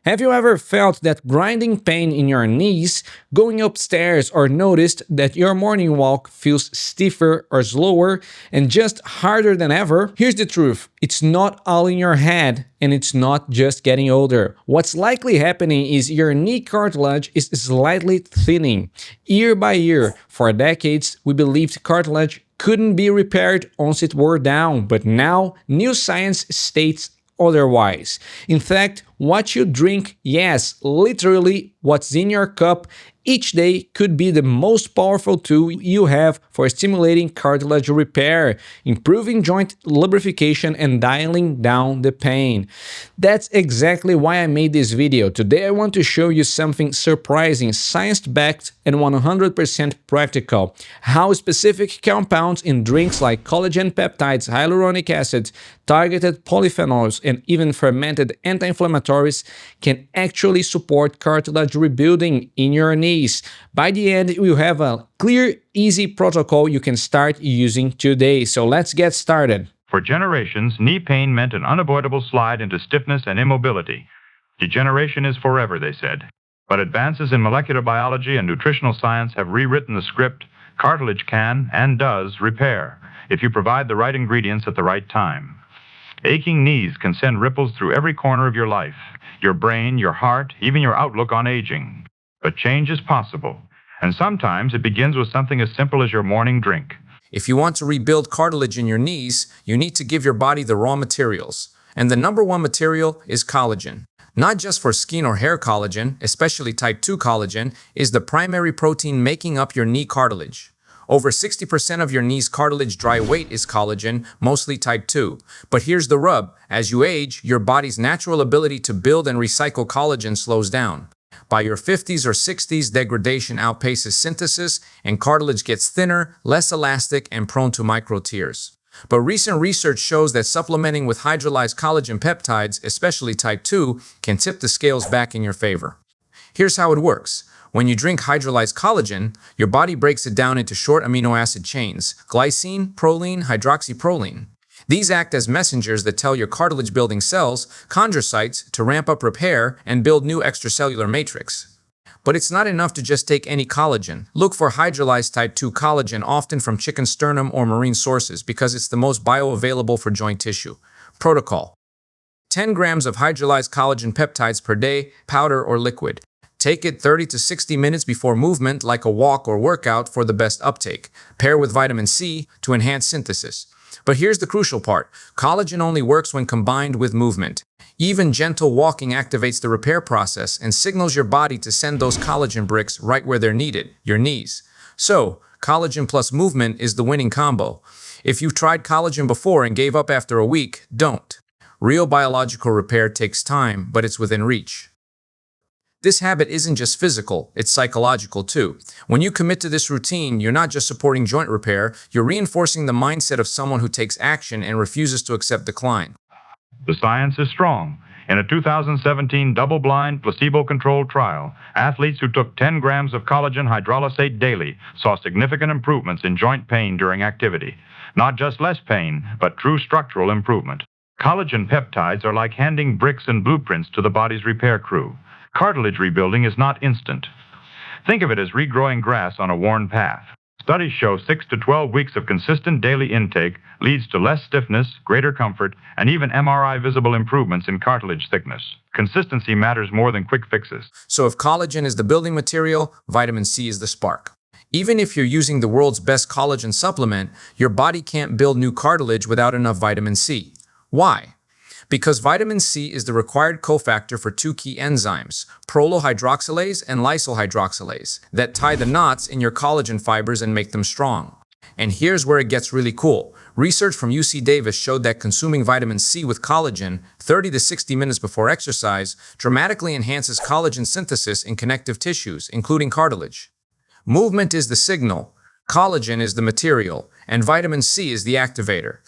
Have you ever felt that grinding pain in your knees going upstairs, or noticed that your morning walk feels stiffer or slower and just harder than ever? Here's the truth: it's not all in your head, and it's not just getting older. What's likely happening is your knee cartilage is slightly thinning. Year by year, for decades, we believed cartilage couldn't be repaired once it wore down, but now new science states otherwise. In fact, what you drink, yes, literally what's in your cup each day, could be the most powerful tool you have for stimulating cartilage repair, improving joint lubrication, and dialing down the pain. That's exactly why I made this video. Today I want to show you something surprising, science-backed, and 100% practical: how specific compounds in drinks like collagen peptides, hyaluronic acid, targeted polyphenols, and even fermented anti-inflammatories can actually support cartilage rebuilding in your knees. By the end, you have a clear, easy protocol you can start using today. So let's get started. For generations, knee pain meant an unavoidable slide into stiffness and immobility. Degeneration is forever, they said. But advances in molecular biology and nutritional science have rewritten the script. Cartilage can, and does, repair if you provide the right ingredients at the right time. Aching knees can send ripples through every corner of your life, your brain, your heart, even your outlook on aging. But change is possible, and sometimes it begins with something as simple as your morning drink. If you want to rebuild cartilage in your knees, you need to give your body the raw materials. And the number one material is collagen. Not just for skin or hair collagen, especially type 2 collagen, is the primary protein making up your knee cartilage. Over 60% of your knee's cartilage dry weight is collagen, mostly type 2. But here's the rub: as you age, your body's natural ability to build and recycle collagen slows down. By your 50s or 60s, degradation outpaces synthesis, and cartilage gets thinner, less elastic, and prone to micro tears. But recent research shows that supplementing with hydrolyzed collagen peptides, especially type 2, can tip the scales back in your favor. Here's how it works. When you drink hydrolyzed collagen, your body breaks it down into short amino acid chains: glycine, proline, hydroxyproline. These act as messengers that tell your cartilage-building cells, chondrocytes, to ramp up repair and build new extracellular matrix. But it's not enough to just take any collagen. Look for hydrolyzed type 2 collagen, often from chicken sternum or marine sources, because it's the most bioavailable for joint tissue. Protocol: 10 grams of hydrolyzed collagen peptides per day, powder or liquid. Take it 30 to 60 minutes before movement, like a walk or workout, for the best uptake. Pair with vitamin C to enhance synthesis. But here's the crucial part: collagen only works when combined with movement. Even gentle walking activates the repair process and signals your body to send those collagen bricks right where they're needed: your knees. So, collagen plus movement is the winning combo. If you've tried collagen before and gave up after a week, don't. Real biological repair takes time, but it's within reach. This habit isn't just physical, it's psychological too. When you commit to this routine, you're not just supporting joint repair, you're reinforcing the mindset of someone who takes action and refuses to accept decline. The science is strong. In a 2017 double-blind, placebo-controlled trial, athletes who took 10 grams of collagen hydrolysate daily saw significant improvements in joint pain during activity. Not just less pain, but true structural improvement. Collagen peptides are like handing bricks and blueprints to the body's repair crew. Cartilage rebuilding is not instant. Think of it as regrowing grass on a worn path. Studies show 6 to 12 weeks of consistent daily intake leads to less stiffness, greater comfort, and even MRI-visible improvements in cartilage thickness. Consistency matters more than quick fixes. So if collagen is the building material, vitamin C is the spark. Even if you're using the world's best collagen supplement, your body can't build new cartilage without enough vitamin C. Why? Because vitamin C is the required cofactor for two key enzymes, prolohydroxylase and lysohydroxylase, that tie the knots in your collagen fibers and make them strong. And here's where it gets really cool. Research from UC Davis showed that consuming vitamin C with collagen 30 to 60 minutes before exercise dramatically enhances collagen synthesis in connective tissues, including cartilage. Movement is the signal, collagen is the material, and vitamin C is the activator.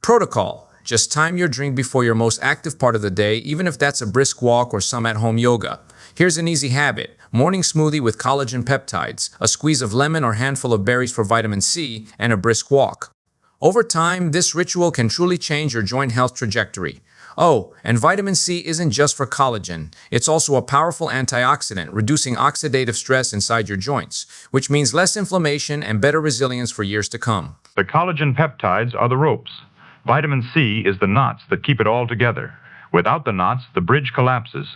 Protocol: just time your drink before your most active part of the day, even if that's a brisk walk or some at-home yoga. Here's an easy habit: morning smoothie with collagen peptides, a squeeze of lemon or handful of berries for vitamin C, and a brisk walk. Over time, this ritual can truly change your joint health trajectory. Oh, and vitamin C isn't just for collagen. It's also a powerful antioxidant, reducing oxidative stress inside your joints, which means less inflammation and better resilience for years to come. The collagen peptides are the ropes. Vitamin C is the knots that keep it all together. Without the knots, the bridge collapses.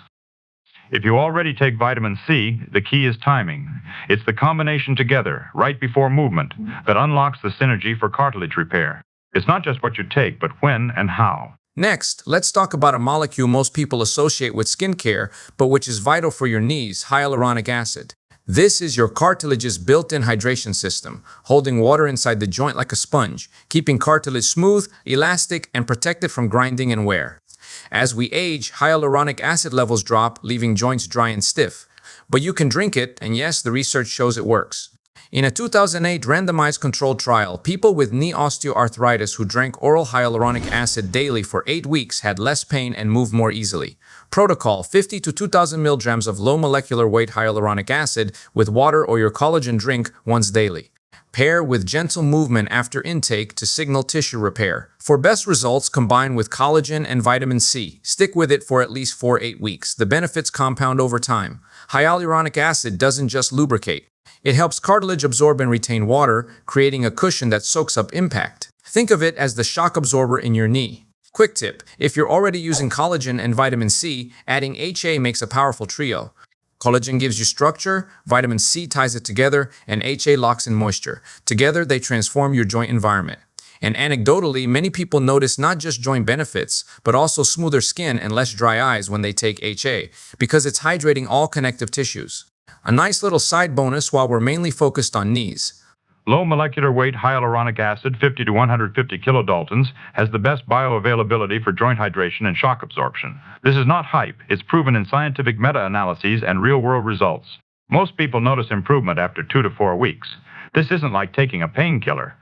If you already take vitamin C, the key is timing. It's the combination together, right before movement, that unlocks the synergy for cartilage repair. It's not just what you take, but when and how. Next, let's talk about a molecule most people associate with skincare, but which is vital for your knees, hyaluronic acid. This is your cartilage's built-in hydration system, holding water inside the joint like a sponge, keeping cartilage smooth, elastic, and protected from grinding and wear. As we age, hyaluronic acid levels drop, leaving joints dry and stiff. But you can drink it, and yes, the research shows it works. In a 2008 randomized controlled trial, people with knee osteoarthritis who drank oral hyaluronic acid daily for 8 weeks had less pain and moved more easily. Protocol: 50 to 2,000 milligrams of low molecular weight hyaluronic acid with water or your collagen drink once daily. Pair with gentle movement after intake to signal tissue repair. For best results, combine with collagen and vitamin C. Stick with it for at least 4-8 weeks. The benefits compound over time. Hyaluronic acid doesn't just lubricate. It helps cartilage absorb and retain water, creating a cushion that soaks up impact. Think of it as the shock absorber in your knee. Quick tip: if you're already using collagen and vitamin C, adding HA makes a powerful trio. Collagen gives you structure, vitamin C ties it together, and HA locks in moisture. Together, they transform your joint environment. And anecdotally, many people notice not just joint benefits, but also smoother skin and less dry eyes when they take HA, because it's hydrating all connective tissues. A nice little side bonus while we're mainly focused on knees. Low molecular weight hyaluronic acid, 50 to 150 kilodaltons, has the best bioavailability for joint hydration and shock absorption. This is not hype. It's proven in scientific meta-analyses and real-world results. Most people notice improvement after 2 to 4 weeks. This isn't like taking a painkiller.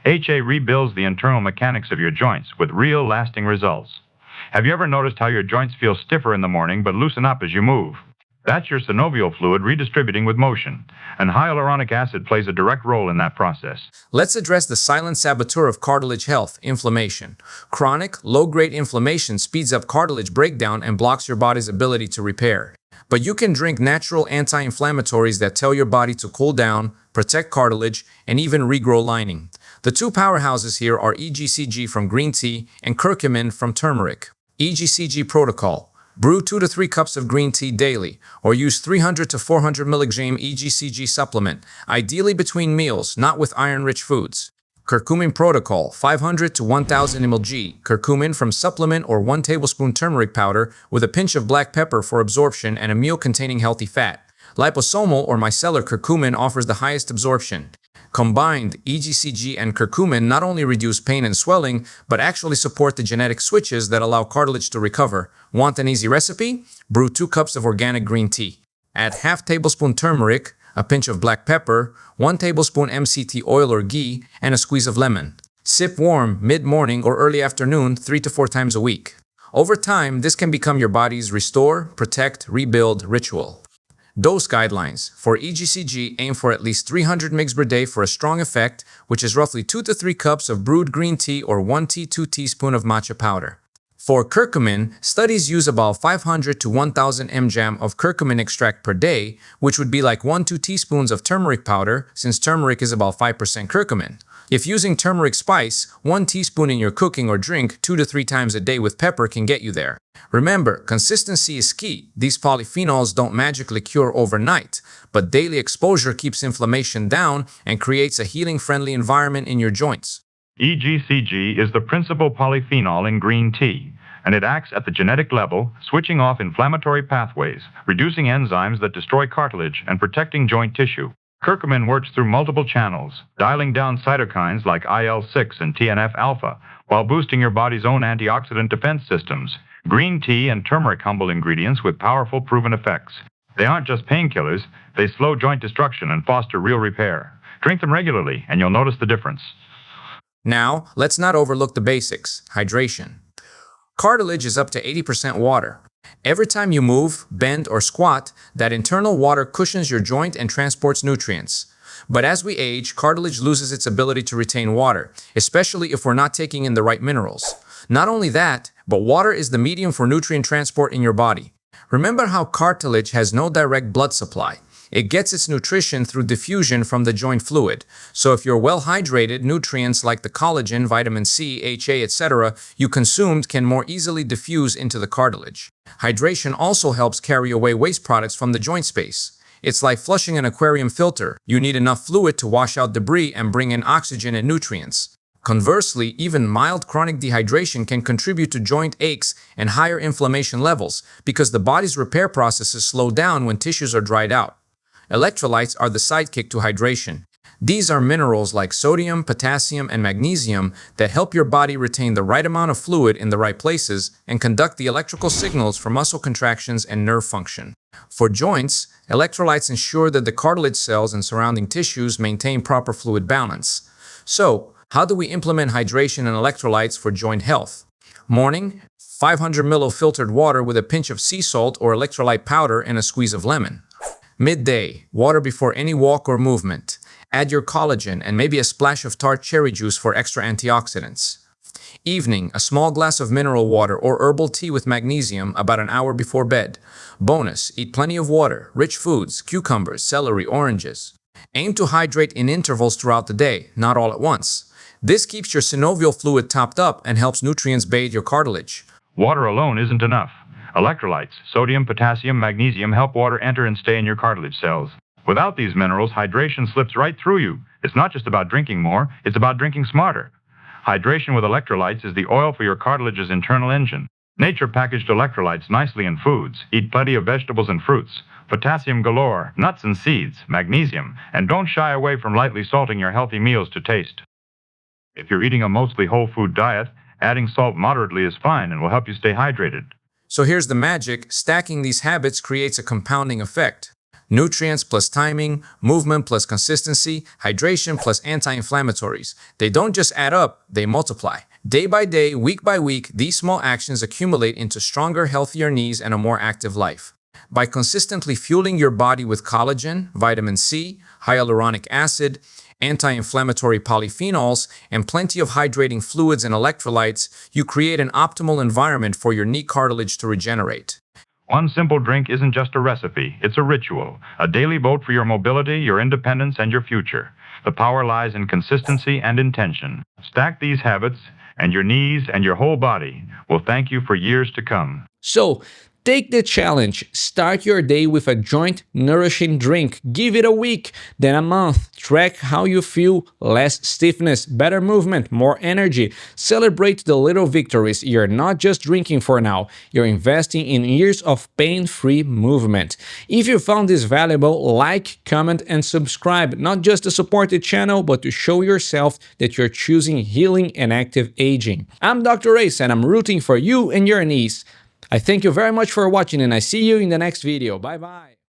HA rebuilds the internal mechanics of your joints with real lasting results. Have you ever noticed how your joints feel stiffer in the morning but loosen up as you move? That's your synovial fluid redistributing with motion, and hyaluronic acid plays a direct role in that process. Let's address the silent saboteur of cartilage health: inflammation. Chronic, low-grade inflammation speeds up cartilage breakdown and blocks your body's ability to repair. But you can drink natural anti-inflammatories that tell your body to cool down, protect cartilage, and even regrow lining. The two powerhouses here are EGCG from green tea and curcumin from turmeric. EGCG protocol: brew 2 to 3 cups of green tea daily, or use 300 to 400 mg EGCG supplement, ideally between meals, not with iron-rich foods. Curcumin protocol: 500 to 1000 mg curcumin from supplement or 1 tablespoon turmeric powder with a pinch of black pepper for absorption and a meal containing healthy fat. Liposomal or micellar curcumin offers the highest absorption. Combined, EGCG and curcumin not only reduce pain and swelling, but actually support the genetic switches that allow cartilage to recover. Want an easy recipe? Brew 2 cups of organic green tea. Add half tablespoon turmeric, a pinch of black pepper, 1 tablespoon MCT oil or ghee, and a squeeze of lemon. Sip warm, mid-morning or early afternoon, 3 to 4 times a week. Over time, this can become your body's restore, protect, rebuild ritual. Dose guidelines. For EGCG, aim for at least 300 mg per day for a strong effect, which is roughly 2 to 3 cups of brewed green tea or 1 2 teaspoon of matcha powder. For curcumin, studies use about 500 to 1000 mg of curcumin extract per day, which would be like 1-2 teaspoons of turmeric powder, since turmeric is about 5% curcumin. If using turmeric spice, 1 teaspoon in your cooking or drink 2 to 3 times a day with pepper can get you there. Remember, consistency is key. These polyphenols don't magically cure overnight, but daily exposure keeps inflammation down and creates a healing-friendly environment in your joints. EGCG is the principal polyphenol in green tea, and it acts at the genetic level, switching off inflammatory pathways, reducing enzymes that destroy cartilage, and protecting joint tissue. Curcumin works through multiple channels, dialing down cytokines like IL-6 and TNF-alpha, while boosting your body's own antioxidant defense systems. Green tea and turmeric humble ingredients with powerful proven effects. They aren't just painkillers, they slow joint destruction and foster real repair. Drink them regularly, and you'll notice the difference. Now, let's not overlook the basics: hydration. Cartilage is up to 80% water. Every time you move, bend, or squat, that internal water cushions your joint and transports nutrients. But as we age, cartilage loses its ability to retain water, especially if we're not taking in the right minerals. Not only that, but water is the medium for nutrient transport in your body. Remember how cartilage has no direct blood supply. It gets its nutrition through diffusion from the joint fluid. So if you're well hydrated, nutrients like the collagen, vitamin C, HA, etc. you consumed can more easily diffuse into the cartilage. Hydration also helps carry away waste products from the joint space. It's like flushing an aquarium filter. You need enough fluid to wash out debris and bring in oxygen and nutrients. Conversely, even mild chronic dehydration can contribute to joint aches and higher inflammation levels because the body's repair processes slow down when tissues are dried out. Electrolytes are the sidekick to hydration. These are minerals like sodium, potassium, and magnesium that help your body retain the right amount of fluid in the right places and conduct the electrical signals for muscle contractions and nerve function. For joints, electrolytes ensure that the cartilage cells and surrounding tissues maintain proper fluid balance. So, how do we implement hydration and electrolytes for joint health? Morning, 500 ml of filtered water with a pinch of sea salt or electrolyte powder and a squeeze of lemon. Midday, water before any walk or movement. Add your collagen and maybe a splash of tart cherry juice for extra antioxidants. Evening, a small glass of mineral water or herbal tea with magnesium about an hour before bed. Bonus, eat plenty of water, rich foods, cucumbers, celery, oranges. Aim to hydrate in intervals throughout the day, not all at once. This keeps your synovial fluid topped up and helps nutrients bathe your cartilage. Water alone isn't enough. Electrolytes, sodium, potassium, magnesium help water enter and stay in your cartilage cells. Without these minerals, hydration slips right through you. It's not just about drinking more, it's about drinking smarter. Hydration with electrolytes is the oil for your cartilage's internal engine. Nature packaged electrolytes nicely in foods. Eat plenty of vegetables and fruits. Potassium galore, nuts and seeds, magnesium, and don't shy away from lightly salting your healthy meals to taste. If you're eating a mostly whole food diet, adding salt moderately is fine and will help you stay hydrated. So here's the magic. Stacking these habits creates a compounding effect. Nutrients plus timing, movement plus consistency, hydration plus anti-inflammatories. They don't just add up, they multiply. Day by day, week by week, these small actions accumulate into stronger, healthier knees and a more active life. By consistently fueling your body with collagen, vitamin C, hyaluronic acid, anti-inflammatory polyphenols, and plenty of hydrating fluids and electrolytes, you create an optimal environment for your knee cartilage to regenerate. One simple drink isn't just a recipe, it's a ritual, a daily vote for your mobility, your independence, and your future. The power lies in consistency and intention. Stack these habits, and your knees and your whole body will thank you for years to come. So, take the challenge. Start your day with a joint nourishing drink. Give it a week, then a month. Track how you feel. Less stiffness, better movement, more energy. Celebrate the little victories. You're not just drinking for now. You're investing in years of pain-free movement. If you found this valuable, like, comment, and subscribe. Not just to support the channel, but to show yourself that you're choosing healing and active aging. I'm Dr. Ace, and I'm rooting for you and your knees. I thank you very much for watching, and I see you in the next video. Bye bye.